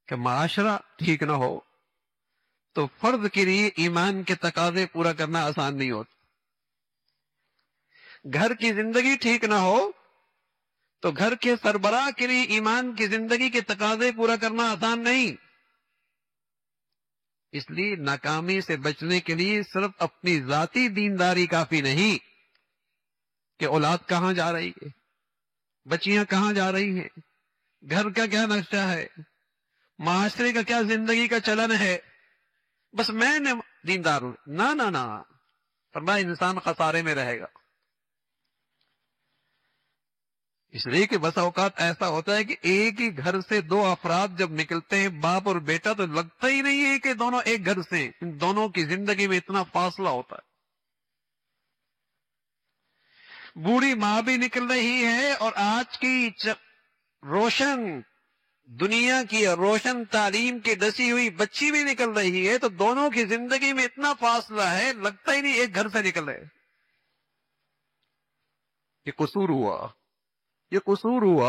کہ معاشرہ ٹھیک نہ ہو تو فرد کے لیے ایمان کے تقاضے پورا کرنا آسان نہیں ہوتا. گھر کی زندگی ٹھیک نہ ہو تو گھر کے سربراہ کے لیے ایمان کی زندگی کے تقاضے پورا کرنا آسان نہیں. اس لیے ناکامی سے بچنے کے لیے صرف اپنی ذاتی دینداری کافی نہیں کہ اولاد کہاں جا رہی ہے، بچیاں کہاں جا رہی ہیں، گھر کا کیا نقشہ ہے، معاشرے کا کیا زندگی کا چلن ہے، بس میں نے دیندار ہوں. نہ فرمایا انسان خسارے میں رہے گا. اس لیے کہ بس اوقات ایسا ہوتا ہے کہ ایک ہی گھر سے دو افراد جب نکلتے ہیں، باپ اور بیٹا، تو لگتا ہی نہیں ہے کہ دونوں ایک گھر سے ہیں. ان دونوں کی زندگی میں اتنا فاصلہ ہوتا ہے. بوڑھی ماں بھی نکل رہی ہے اور آج کی روشن دنیا کی روشن تعلیم کی ڈسی ہوئی بچی بھی نکل رہی ہے، تو دونوں کی زندگی میں اتنا فاصلہ ہے، لگتا ہی نہیں ایک گھر سے نکل رہے. یہ قصور ہوا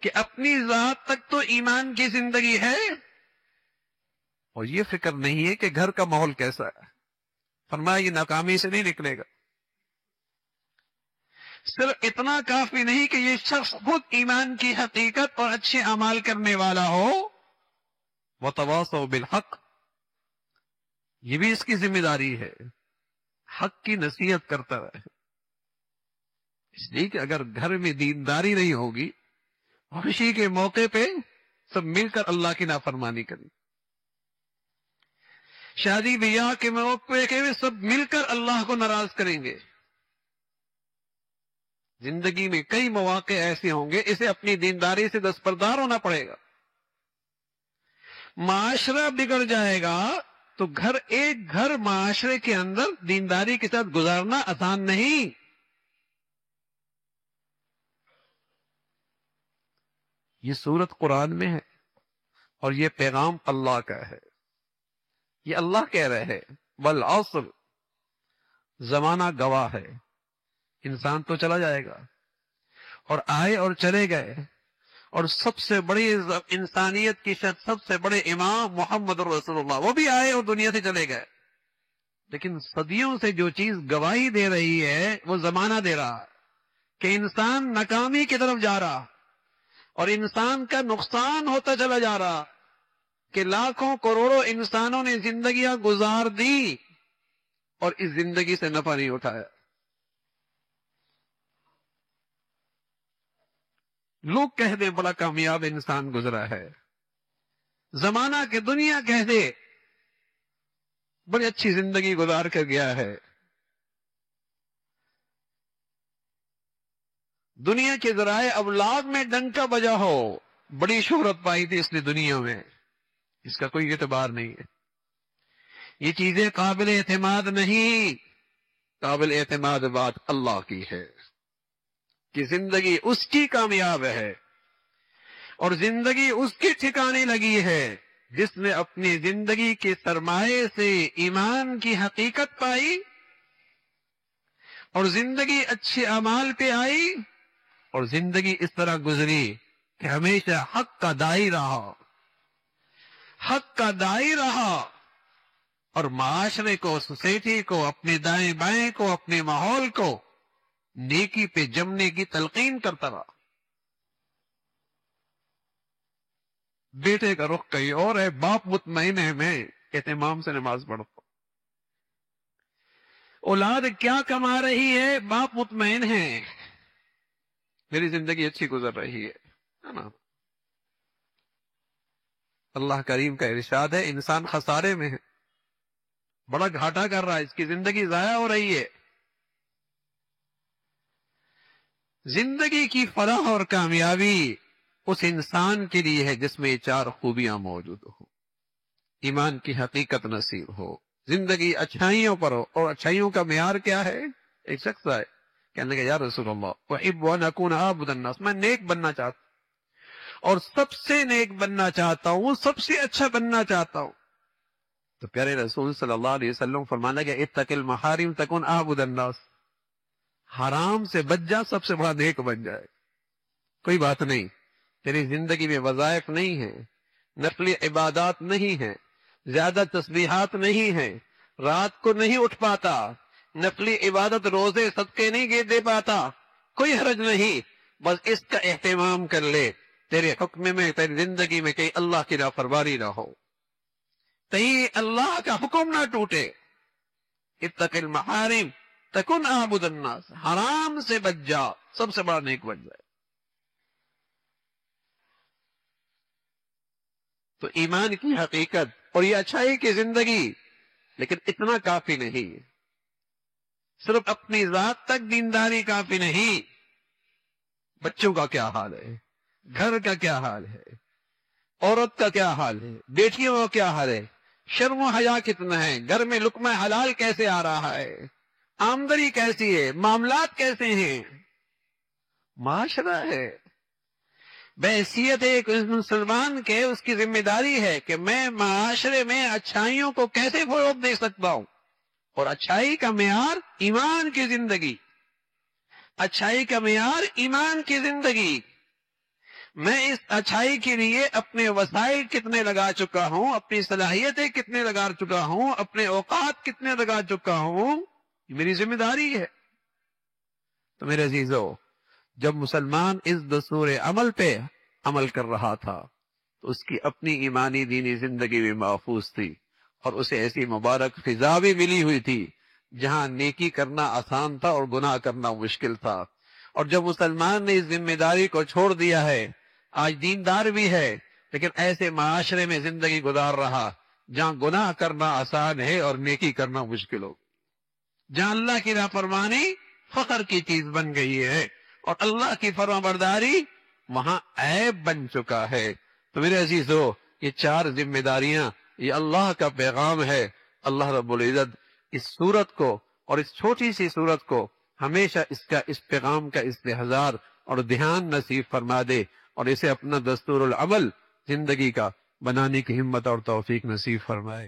کہ اپنی ذات تک تو ایمان کی زندگی ہے اور یہ فکر نہیں ہے کہ گھر کا ماحول کیسا ہے. فرمایا یہ ناکامی سے نہیں نکلے گا. صرف اتنا کافی نہیں کہ یہ شخص خود ایمان کی حقیقت اور اچھے اعمال کرنے والا ہو. وتواصوا بالحق، یہ بھی اس کی ذمہ داری ہے، حق کی نصیحت کرتا رہے. اس لیے کہ اگر گھر میں دینداری نہیں ہوگی، خوشی کے موقع پہ سب مل کر اللہ کی نافرمانی کریں، شادی بیاہ کے موقع پہ سب مل کر اللہ کو ناراض کریں گے. زندگی میں کئی مواقع ایسے ہوں گے، اسے اپنی دینداری سے دستبردار ہونا پڑے گا. معاشرہ بگڑ جائے گا تو ایک گھر معاشرے کے اندر دینداری کے ساتھ گزارنا آسان نہیں. یہ سورت قرآن میں ہے اور یہ پیغام اللہ کا ہے. یہ اللہ کہہ رہے ہیں والعصر، زمانہ گواہ ہے. انسان تو چلا جائے گا اور آئے اور چلے گئے، اور سب سے بڑی انسانیت کی شخص، سب سے بڑے امام محمد رسول اللہ، وہ بھی آئے اور دنیا سے چلے گئے. لیکن صدیوں سے جو چیز گواہی دے رہی ہے وہ زمانہ دے رہا کہ انسان ناکامی کی طرف جا رہا اور انسان کا نقصان ہوتا چلا جا رہا، کہ لاکھوں کروڑوں انسانوں نے زندگیاں گزار دی اور اس زندگی سے نفع نہیں اٹھایا. لوگ کہہ دے بڑا کامیاب انسان گزرا ہے، زمانہ کہ دنیا کہہ دے بڑی اچھی زندگی گزار کر گیا ہے. دنیا کے ذرائع ابلاغ میں ڈنکا بجا ہو، بڑی شہرت پائی تھی اس نے دنیا میں، اس کا کوئی اعتبار نہیں ہے. یہ چیزیں قابل اعتماد نہیں. قابل اعتماد بات اللہ کی ہے کہ زندگی اس کی کامیاب ہے اور زندگی اس کی ٹھکانے لگی ہے جس نے اپنی زندگی کے سرمایے سے ایمان کی حقیقت پائی اور زندگی اچھے اعمال پہ آئی اور زندگی اس طرح گزری کہ ہمیشہ حق کا دائی رہا، حق کا دائی رہا، اور معاشرے کو، سوسائٹی کو، اپنے دائیں بائیں کو، اپنے ماحول کو نیکی پہ جمنے کی تلقین کرتا رہا. بیٹے کا رخ کہیں اور ہے، باپ مطمئن ہے میں اہتمام سے نماز پڑھتا ہوں. اولاد کیا کما رہی ہے، باپ مطمئن ہے میری زندگی اچھی گزر رہی ہے نا. اللہ کریم کا ارشاد ہے انسان خسارے میں ہے، بڑا گھاٹا کر رہا ہے، اس کی زندگی ضائع ہو رہی ہے. زندگی کی فلاح اور کامیابی اس انسان کے لیے ہے جس میں یہ چار خوبیاں موجود ہوں. ایمان کی حقیقت نصیب ہو، زندگی اچھائیوں پر ہو. اور اچھائیوں کا معیار کیا ہے؟ ایک شخص آئے کہنے لگا یا رسول اللہ احب ان اکون اعبد الناس، میں نیک بننا چاہتا ہوں اور سب سے نیک بننا چاہتا ہوں، سب سے اچھا بننا چاہتا ہوں. تو پیارے رسول صلی اللہ علیہ وسلم فرمانے لگا اتق المحارم تکن اعبد الناس، حرام سے بچ جا، سب سے بڑا نیک بن جائے. کوئی بات نہیں، تیری زندگی میں وظائف نہیں ہے، نفلی عبادات نہیں ہیں، زیادہ تسبیحات نہیں ہیں، رات کو نہیں اٹھ پاتا، نفلی عبادت روزے صدقے نہیں دے پاتا، کوئی حرج نہیں، بس اس کا اہتمام کر لے، تیرے حکم میں، تیری زندگی میں کہیں اللہ کی نافرمانی نہ ہو، کہیں اللہ کا حکم نہ ٹوٹے۔ اتق المحارم تکن اعبد الناس، حرام سے بچ جا، سب سے بڑا نیک بن جائے۔ تو ایمان کی حقیقت اور یہ اچھائی کی زندگی، لیکن اتنا کافی نہیں، صرف اپنی ذات تک دینداری کافی نہیں، بچوں کا کیا حال ہے، گھر کا کیا حال ہے، عورت کا کیا حال ہے، بیٹیوں کا کیا حال ہے، شرم و حیا کتنا ہے، گھر میں لقمہ حلال کیسے آ رہا ہے، آمدنی کیسی ہے، معاملات کیسے ہیں، معاشرہ ہے۔ بحیثیت ایک مسلمان کے اس کی ذمہ داری ہے کہ میں معاشرے میں اچھائیوں کو کیسے فروغ دے سکتا ہوں، اور اچھائی کا معیار ایمان کی زندگی، اچھائی کا معیار ایمان کی زندگی۔ میں اس اچھائی کے لیے اپنے وسائل کتنے لگا چکا ہوں، اپنی صلاحیتیں کتنے لگا چکا ہوں، اپنے اوقات کتنے لگا چکا ہوں، یہ میری ذمہ داری ہے۔ تو میرے عزیزو، جب مسلمان اس دستور عمل پہ عمل کر رہا تھا تو اس کی اپنی ایمانی دینی زندگی بھی محفوظ تھی، اور اسے ایسی مبارک فضا بھی ملی ہوئی تھی جہاں نیکی کرنا آسان تھا اور گناہ کرنا مشکل تھا۔ اور جب مسلمان نے اس ذمہ داری کو چھوڑ دیا ہے، آج دیندار بھی ہے لیکن ایسے معاشرے میں زندگی گزار رہا جہاں گناہ کرنا آسان ہے اور نیکی کرنا مشکل ہو، جہاں اللہ کی نافرمانی فخر کی چیز بن گئی ہے اور اللہ کی فرمانبرداری وہاں عیب بن چکا ہے۔ تو میرے عزیزو، یہ چار ذمہ داریاں، یہ اللہ کا پیغام ہے۔ اللہ رب العزت اس سورت کو اور اس چھوٹی سی سورت کو ہمیشہ اس پیغام کا استحضار اور دھیان نصیب فرما دے، اور اسے اپنا دستور العمل زندگی کا بنانے کی ہمت اور توفیق نصیب فرمائے۔